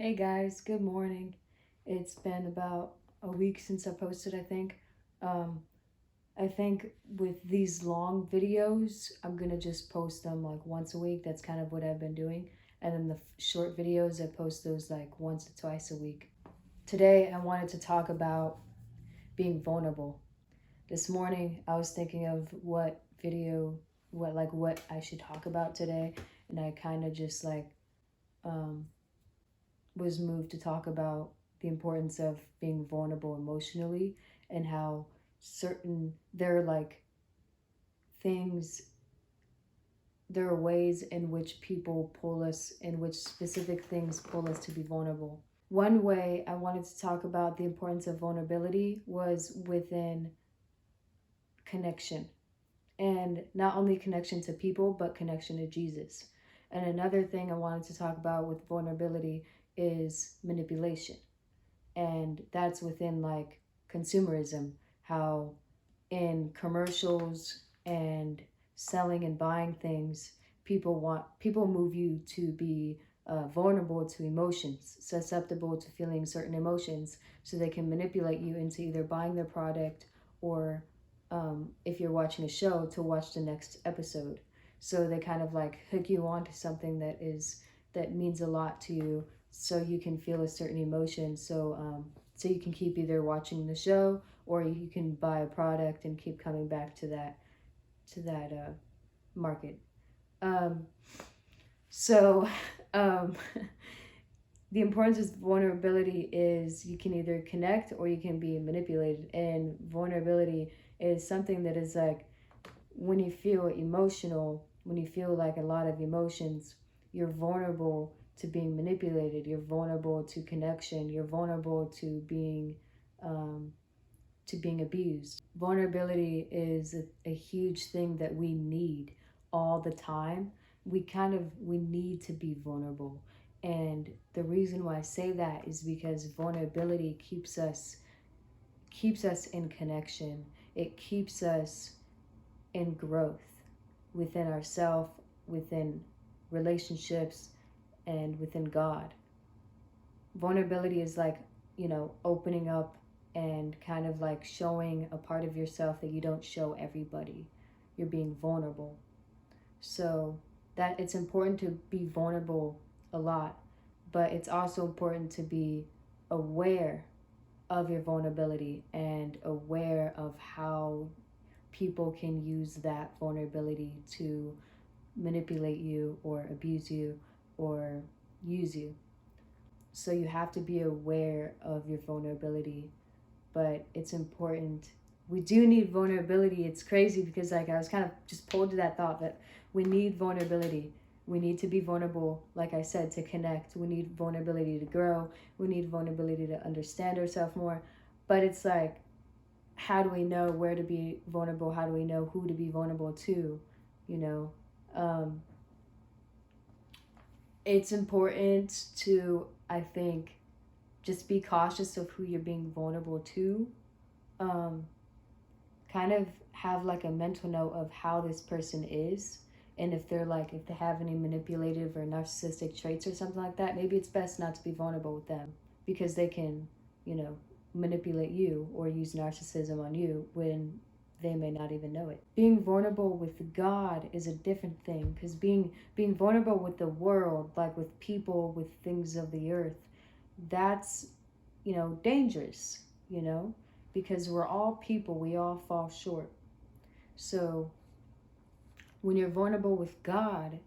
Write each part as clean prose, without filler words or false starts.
Hey guys, good morning. It's been about a week since I posted, I think. Um, I think with these long videos, I'm gonna just post them like once a week. That's kind of what I've been doing. And then the short videos, I post those like once or twice a week. Today, I wanted to talk about being vulnerable. This morning, I was thinking of what I should talk about today, and I kind of just um, was moved to talk about the importance of being vulnerable emotionally and how there are like things there are ways in which people pull us in which specific things pull us to be vulnerable. One way I wanted to talk about the importance of vulnerability was within connection, and not only connection to people but connection to Jesus. And another thing I wanted to talk about with vulnerability is manipulation, and that's within like consumerism, how in commercials and selling and buying things, people move you to be vulnerable to emotions, susceptible to feeling certain emotions, so they can manipulate you into either buying their product or if you're watching a show, to watch the next episode. So they kind of like hook you onto something that means a lot to you, so you can feel a certain emotion. So you can keep either watching the show, or you can buy a product and keep coming back to that market. Um, so um, the importance of vulnerability is you can either connect or you can be manipulated. And vulnerability is something that is like when you feel emotional, when you feel like a lot of emotions, you're vulnerable to being manipulated. You're vulnerable to connection. You're vulnerable um, to being abused. Vulnerability is a huge thing that we need all the time. We need to be vulnerable. And the reason why I say that is because vulnerability keeps us in connection. It keeps us in growth within ourselves, within relationships, and within God. Vulnerability is like, opening up and kind of like showing a part of yourself that you don't show everybody. You're being vulnerable. So that it's important to be vulnerable a lot, but it's also important to be aware of your vulnerability and aware of how people can use that vulnerability to manipulate you or abuse you or use you. So you have to be aware of your vulnerability, but it's important. We do need vulnerability. It's crazy because like I was kind of just pulled to that thought that we need vulnerability. We need to be vulnerable, like I said, to connect. We need vulnerability to grow. We need vulnerability to understand ourselves more. But it's like, how do we know where to be vulnerable? How do we know who to be vulnerable to? You know, um, it's important to, I think, just be cautious of who you're being vulnerable to. Um, Kind of have like a mental note of how this person is, and if they have any manipulative or narcissistic traits or something like that, maybe it's best not to be vulnerable with them, because they can, you know, manipulate you or use narcissism on you when they may not even know it. Being vulnerable with God is a different thing, because being vulnerable with the world, like with people, with things of the earth, that's, dangerous, you know, because we're all people, we all fall short. So when you're vulnerable with God,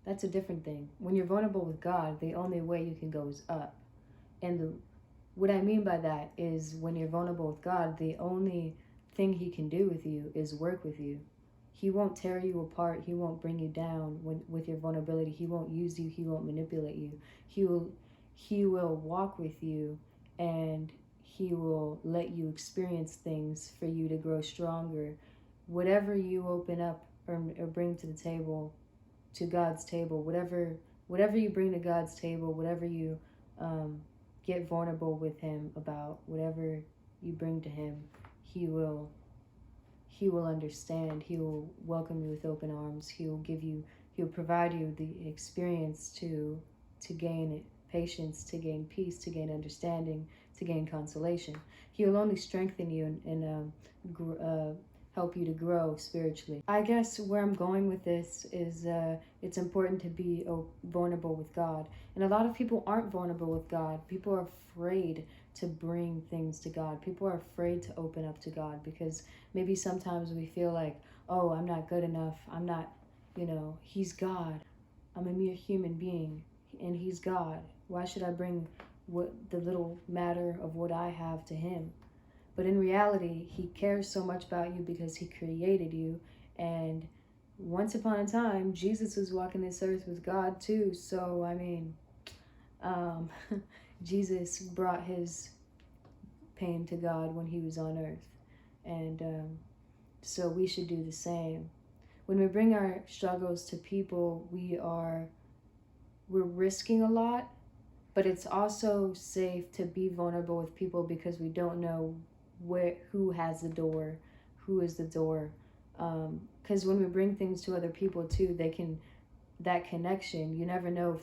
that's a different thing. When you're vulnerable with God, the only way you can go is up. And what I mean by that is when you're vulnerable with God, the only thing He can do with you is work with you. He won't tear you apart. He won't bring you down with your vulnerability. He won't use you. He won't manipulate you. He will, he will walk with you, and He will let you experience things for you to grow stronger. Whatever you open up or bring to the table, to God's table, whatever you bring to God's table, whatever you um, get vulnerable with Him about, whatever you bring to Him, He will understand. He will welcome you with open arms. He will provide you the experience to gain patience, to gain peace, to gain understanding, to gain consolation. He will only strengthen you and help you to grow spiritually. I guess where I'm going with this is it's important to be vulnerable with God. And a lot of people aren't vulnerable with God. People are afraid to bring things to God. People are afraid to open up to God because maybe sometimes we feel like, oh, I'm not good enough. I'm not, He's God. I'm a mere human being and He's God. Why should I bring the little matter of what I have to Him? But in reality, He cares so much about you because He created you. And once upon a time, Jesus was walking this earth with God too. So, Jesus brought His pain to God when He was on earth. And so we should do the same. When we bring our struggles to people, we're risking a lot, but it's also safe to be vulnerable with people because we don't know who has the door, who is the door. Because when we bring things to other people too, that connection, you never know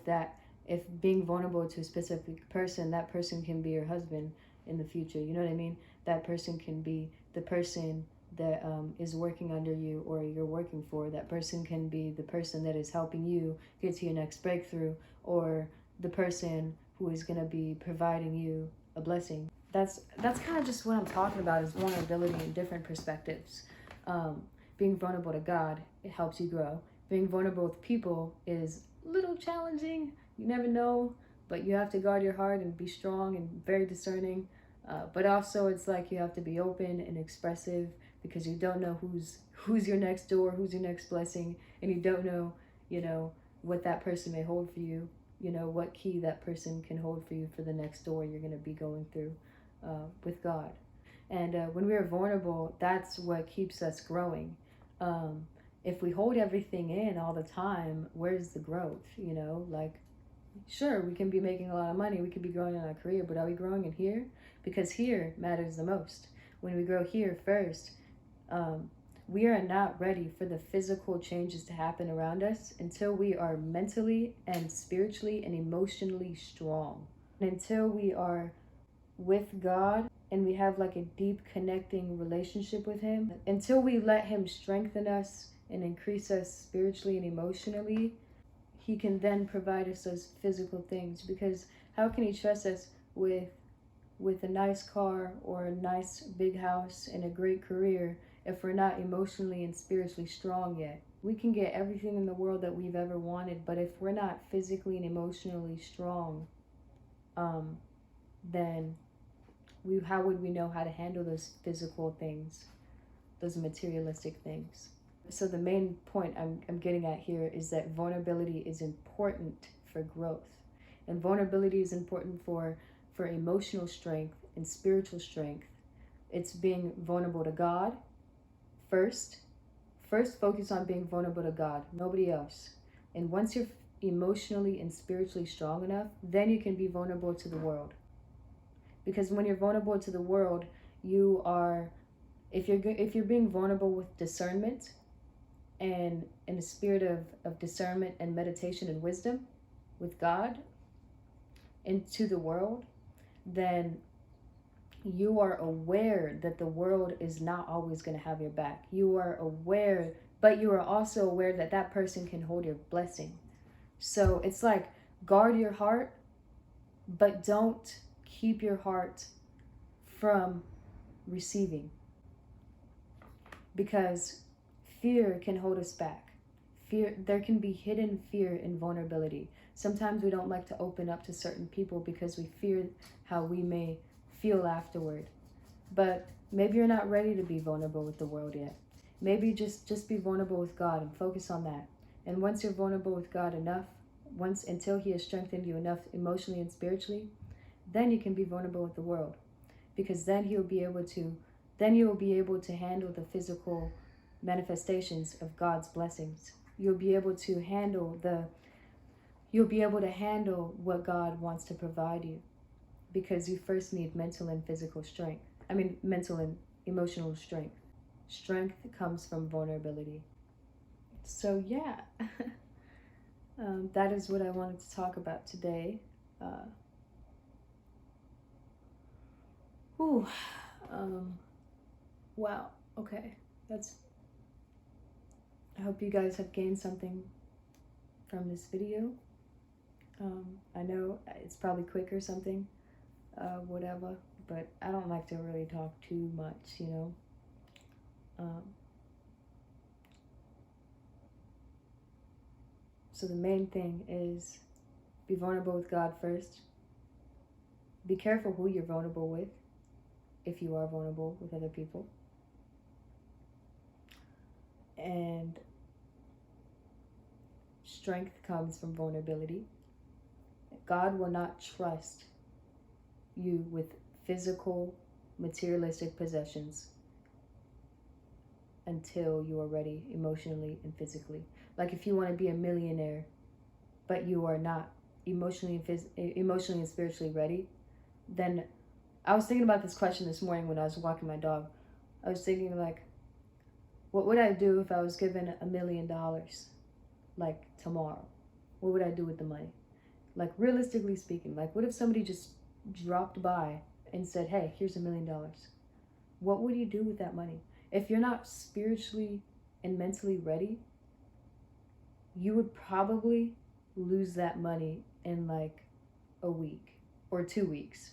if being vulnerable to a specific person, that person can be your husband in the future. You know what I mean? That person can be the person that is working under you or you're working for. That person can be the person that is helping you get to your next breakthrough, or the person who is going to be providing you a blessing. That's kind of just what I'm talking about, is vulnerability in different perspectives. Being vulnerable to God, it helps you grow. Being vulnerable with people is a little challenging. You never know, but you have to guard your heart and be strong and very discerning. But also it's like you have to be open and expressive because you don't know who's your next door, who's your next blessing, and you don't know, what that person may hold for you, what key that person can hold for you for the next door you're going to be going through with God. And when we are vulnerable, that's what keeps us growing. If we hold everything in all the time, where's the growth? Sure, we can be making a lot of money, we could be growing in our career, but are we growing in here? Because here matters the most. When we grow here first, we are not ready for the physical changes to happen around us until we are mentally and spiritually and emotionally strong. And until we are with God and we have like a deep connecting relationship with Him, until we let Him strengthen us and increase us spiritually and emotionally, He can then provide us those physical things. Because how can He trust us with a nice car or a nice big house and a great career if we're not emotionally and spiritually strong yet? We can get everything in the world that we've ever wanted, but if we're not physically and emotionally strong, then how would we know how to handle those physical things, those materialistic things? So the main point I'm getting at here is that vulnerability is important for growth. And vulnerability is important for emotional strength and spiritual strength. It's being vulnerable to God first. First, focus on being vulnerable to God, nobody else. And once you're emotionally and spiritually strong enough, then you can be vulnerable to the world. Because when you're vulnerable to the world, you are, if you're being vulnerable with discernment and in a spirit of discernment and meditation and wisdom with God into the world, then you are aware that the world is not always going to have your back. You are aware, but you are also aware that that person can hold your blessing. So it's like, guard your heart, but don't keep your heart from receiving. Because fear can hold us back. There can be hidden fear in vulnerability. Sometimes we don't like to open up to certain people because we fear how we may feel afterward. But maybe you're not ready to be vulnerable with the world yet. Maybe just be vulnerable with God and focus on that. And once you're vulnerable with God enough, until He has strengthened you enough emotionally and spiritually, then you can be vulnerable with the world. Because then you will be able to handle the physical manifestations of God's blessings. You'll be able to handle what God wants to provide you. Because you first need mental and physical strength. Mental and emotional strength. Strength comes from vulnerability. So yeah, that is what I wanted to talk about today. Whew. Wow. Okay. I hope you guys have gained something from this video. I know it's probably quick or something, whatever, but I don't like to really talk too much, you know. So the main thing is be vulnerable with God first. Be careful who you're vulnerable with, if you are vulnerable with other people. And strength comes from vulnerability. God will not trust you with physical, materialistic possessions until you are ready emotionally and physically. Like if you want to be a millionaire, but you are not emotionally and spiritually ready, then I was thinking about this question this morning when I was walking my dog. I was thinking like, what would I do if I was given $1 million, like tomorrow? What would I do with the money? Like realistically speaking, like what if somebody just dropped by and said, hey, here's $1 million? What would you do with that money? If you're not spiritually and mentally ready, you would probably lose that money in like a week or 2 weeks.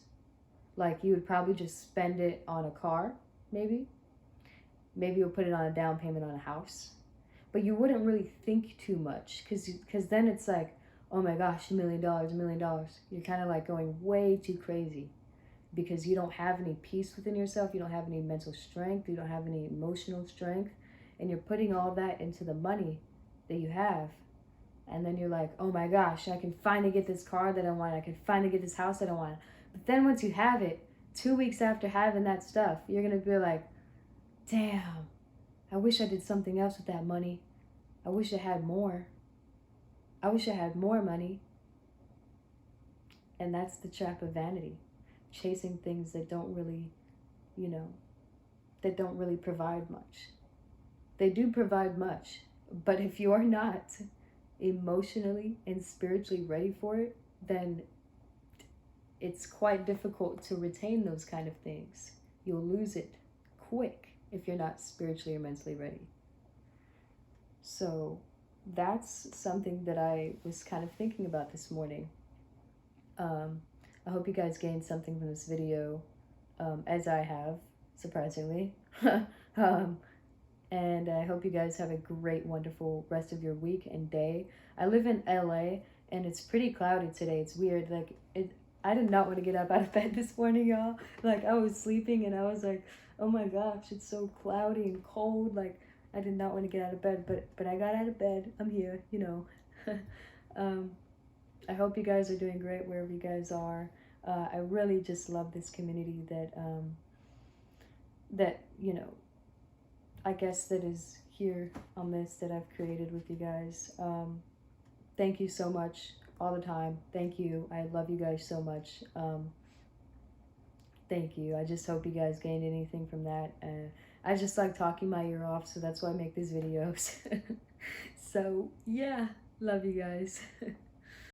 Like you would probably just spend it on a car, maybe. Maybe you'll put it on a down payment on a house. But you wouldn't really think too much because then it's like, oh my gosh, $1 million, $1 million. You're kind of like going way too crazy because you don't have any peace within yourself. You don't have any mental strength. You don't have any emotional strength. And you're putting all that into the money that you have. And then you're like, oh my gosh, I can finally get this car that I want. I can finally get this house that I want. But then once you have it, 2 weeks after having that stuff, you're going to be like, damn, I wish I did something else with that money. I wish I had more. I wish I had more money. And that's the trap of vanity. Chasing things that don't really, that don't really provide much. They do provide much. But if you're not emotionally and spiritually ready for it, then it's quite difficult to retain those kind of things. You'll lose it quick if you're not spiritually or mentally ready. So that's something that I was kind of thinking about this morning. I hope you guys gained something from this video, as I have, surprisingly. And I hope you guys have a great, wonderful rest of your week and day. I live in LA, and it's pretty cloudy today. It's weird. I did not want to get up out of bed this morning, y'all. Like, I was sleeping, and I was like, oh my gosh, it's so cloudy and cold. Like, I did not want to get out of bed, but I got out of bed. I'm here, I hope you guys are doing great wherever you guys are. I really just love this community that I guess that is here on this that I've created with you guys. Thank you so much all the time. Thank you. I love you guys so much. Thank you. I just hope you guys gained anything from that. I just like talking my ear off, so that's why I make these videos. So yeah, love you guys.